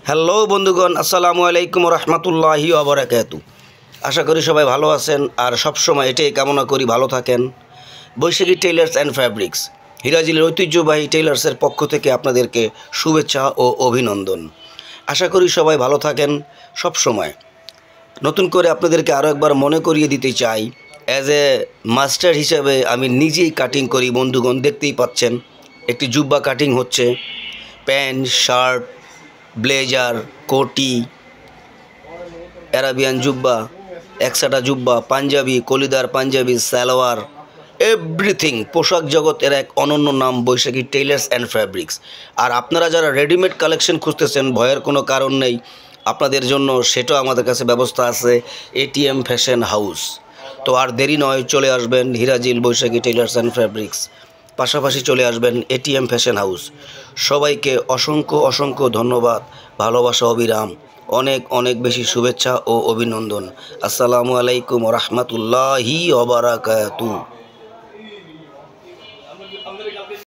Hello বন্ধুগণ, আসসালামু আলাইকুম রহমতুল্লাহি ওবরাকাতু। আশা করি সবাই ভালো আছেন আর সবসময় এটাই কামনা করি ভালো থাকেন। বৈশাখী টেইলার্স অ্যান্ড ফ্যাব্রিক্স হিরাজিলের ঐতিহ্যবাহী টেইলার্সের পক্ষ থেকে আপনাদেরকে শুভেচ্ছা ও অভিনন্দন। আশা করি সবাই ভালো থাকেন সবসময়। নতুন করে আপনাদেরকে আরও একবার মনে করিয়ে দিতে চাই, অ্যাজ এ মাস্টার হিসেবে আমি নিজেই কাটিং করি। বন্ধুগণ দেখতেই পাচ্ছেন, একটি জুব্বা কাটিং হচ্ছে, প্যান্ট, শার্ট, ব্লেজার, কোটি, অ্যারাবিয়ান জুব্বা, একসাটা জুব্বা, পাঞ্জাবি, কলিদার পাঞ্জাবি, সালোয়ার, এভরিথিং। পোশাক জগতের এক অনন্য নাম বৈশাখী টেইলার্স অ্যান্ড ফ্যাব্রিক্স। আর আপনারা যারা রেডিমেড কালেকশন খুঁজতেছেন, ভয়ের কোনো কারণ নেই, আপনাদের জন্য সেটাও আমাদের কাছে ব্যবস্থা আছে, এটিএম ফ্যাশন হাউস। তো আর দেরি নয়, চলে আসবেন হিরাজিল বৈশাখী টেইলার্স অ্যান্ড ফ্যাব্রিক্স, পাশাপাশি চলে আসবেন এটিএম ফ্যাশন হাউস। সবাইকে অসংখ্য অসংখ্য ধন্যবাদ, ভালোবাসা অবিরাম, অনেক অনেক বেশি শুভেচ্ছা ও অভিনন্দন। আসসালামু আলাইকুম রহমতুল্লাহি ওয়া বারাকাতুহু।